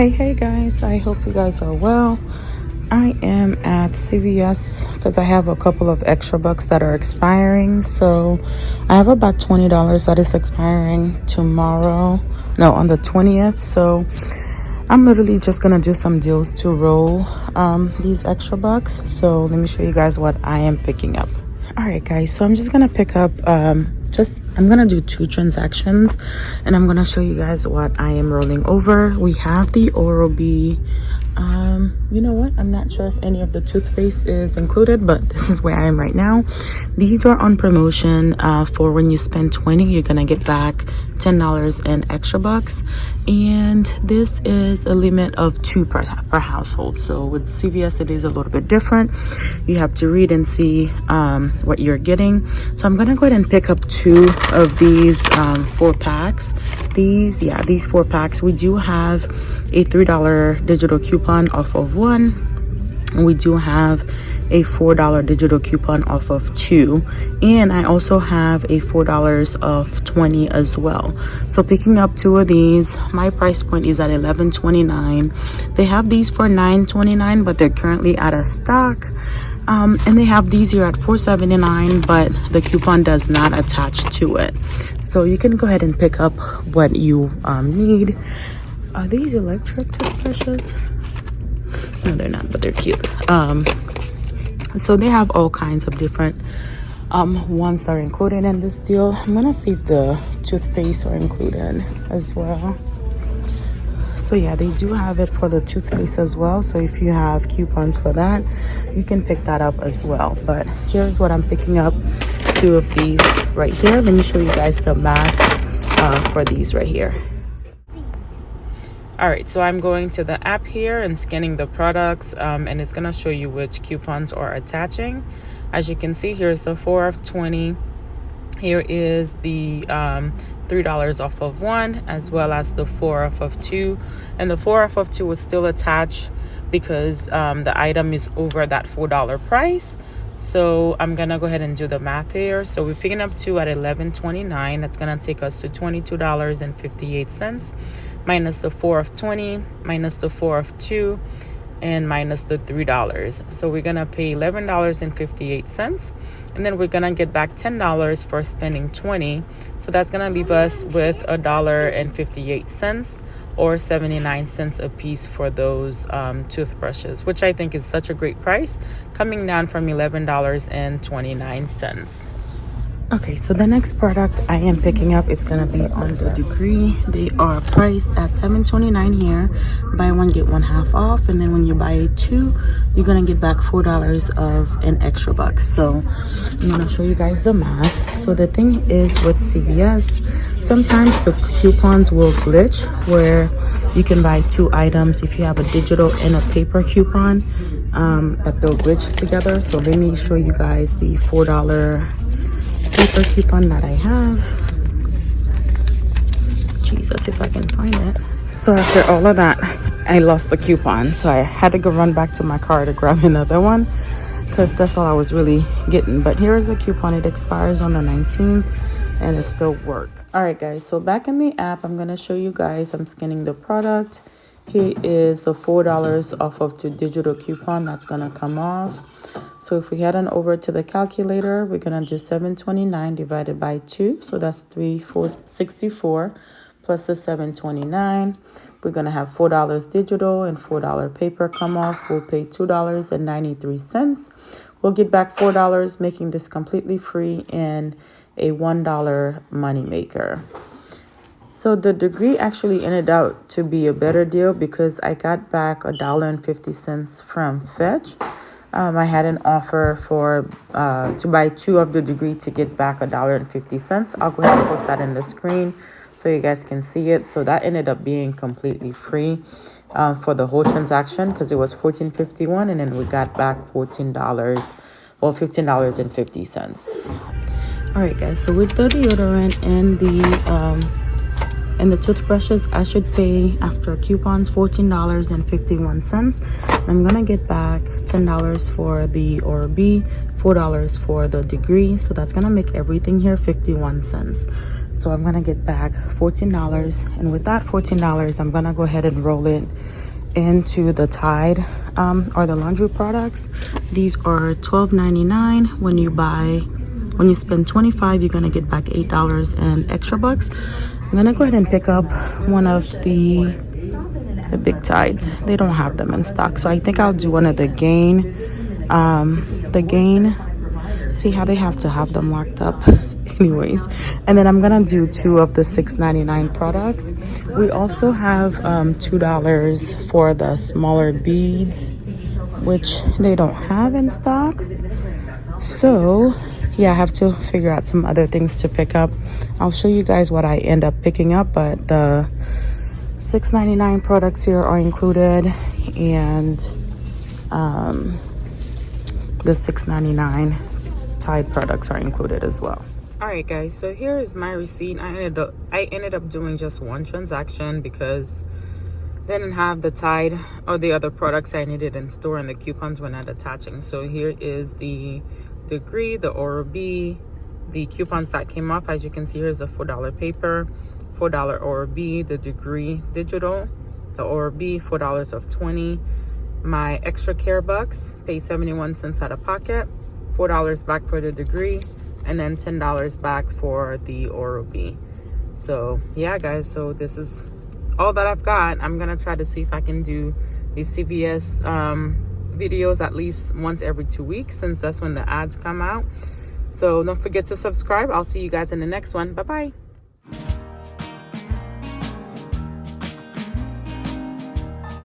Hey guys, I hope you guys are well. I am at CVS because I have a couple of extra bucks that are expiring. So I have about $20 that is expiring tomorrow, no, on the 20th. So I'm literally just gonna do some deals to roll these extra bucks. So let me show you guys what I am picking up. All right guys, so I'm just gonna pick up I'm gonna do 2 transactions and I'm gonna show you guys what I am rolling over. We have the Oral-B. You know what, I'm not sure if any of the toothpaste is included, but this is where I am right now. These are on promotion for when you spend 20, you're gonna get back $10 in extra bucks, and this is a limit of 2 per household. So with CVS it is a little bit different. You have to read and see what you're getting. So I'm gonna go ahead and pick up 2 of these 4 packs. These 4 packs. We do have a $3 digital coupon off of 1. We do have a $4 digital coupon off of 2, and I also have a $4 off 20 as well. So picking up 2 of these, my price point is at $11.29. They have these for $9.29, but they're currently out of stock. And they have these here at $4.79, but the coupon does not attach to it. So you can go ahead and pick up what you need. Are these electric toothbrushes? No, they're not, but they're cute. So they have all kinds of different ones that are included in this deal. I'm gonna see if the toothpaste are included as well. So yeah, they do have it for the toothpaste as well. So if you have coupons for that, you can pick that up as well. But here's what I'm picking up, 2 of these right here. Let me show you guys the math for these right here. All right, so I'm going to the app here and scanning the products, and it's gonna show you which coupons are attaching. As you can see, here's the 4 of 20. Here is the $3 off of 1, as well as the 4 off of 2. And the 4 off of 2 would still attach because the item is over that $4 price. So I'm gonna go ahead and do the math here. So we're picking up 2 at $11.29. That's gonna take us to $22.58, minus the 4 of 20, minus the 4 of 2, and minus the $3. So we're gonna pay $11.58, and then we're gonna get back $10 for spending 20. So that's gonna leave us with $1.58 or 79 cents a piece for those toothbrushes, which I think is such a great price, coming down from $11.29. Okay, so the next product I am picking up is gonna be on the Degree. They are priced at $7.29 here. Buy 1 get 1 half off, and then when you buy 2, you're gonna get back $4 of an extra bucks. So I'm gonna show you guys the math. So the thing is with CVS, sometimes the coupons will glitch where you can buy 2 items if you have a digital and a paper coupon, that they'll glitch together. So let me show you guys the $4 paper coupon that I have. Jesus, if I can find it. So after all of that, I lost the coupon, so I had to go run back to my car to grab another one because that's all I was really getting. But here is the coupon. It expires on the 19th and it still works. All right guys, so back in the app, I'm gonna show you guys, I'm scanning the product. Here is the $4 off of 2 digital coupon that's gonna come off. So if we head on over to the calculator, we're gonna do $7.29 divided by 2. So that's $3.64 plus the $7.29. We're gonna have $4 digital and $4 paper come off. We'll pay $2.93. We'll get back $4, making this completely free and a $1 money maker. So the Degree actually ended out to be a better deal because I got back $1.50 from Fetch. I had an offer for to buy 2 of the Degree to get back $1.50. I'll go ahead and post that in the screen so you guys can see it. So that ended up being completely free for the whole transaction because it was $14.51, and then we got back $14. Well, $15.50. All right, guys. So with the deodorant and the toothbrushes, I should pay after coupons $14.51. I'm gonna get back $10 for the Oral-B, $4 for the Degree, so that's gonna make everything here 51 cents. So I'm gonna get back $14, and with that $14, I'm gonna go ahead and roll it into the Tide or the laundry products. These are $12.99. When you spend $25, you're gonna get back $8 and extra bucks. I'm gonna go ahead and pick up one of the big Tides. They don't have them in stock, so I think I'll do one of the Gain. See how they have to have them locked up. Anyways, and then I'm gonna do 2 of the $6.99 products. We also have $2 for the smaller beads, which they don't have in stock. So yeah, I have to figure out some other things to pick up. I'll show you guys what I end up picking up, but the $6.99 products here are included, and the $6.99 Tide products are included as well. All right, guys, so here is my receipt. I ended up doing just one transaction because they didn't have the Tide or the other products I needed in store, and the coupons were not attaching. So here is the Degree, the Oral-B, the coupons that came off. As you can see, here's the $4 paper, $4 Oral-B, the Degree digital, the Oral-B, $4 of 20. My extra care bucks, paid 71 cents out of pocket, $4 back for the Degree, and then $10 back for the Oral-B. So yeah, guys, so this is all that I've got. I'm gonna try to see if I can do these CVS videos at least once every 2 weeks, since that's when the ads come out. So don't forget to subscribe. I'll see you guys in the next one. Bye bye.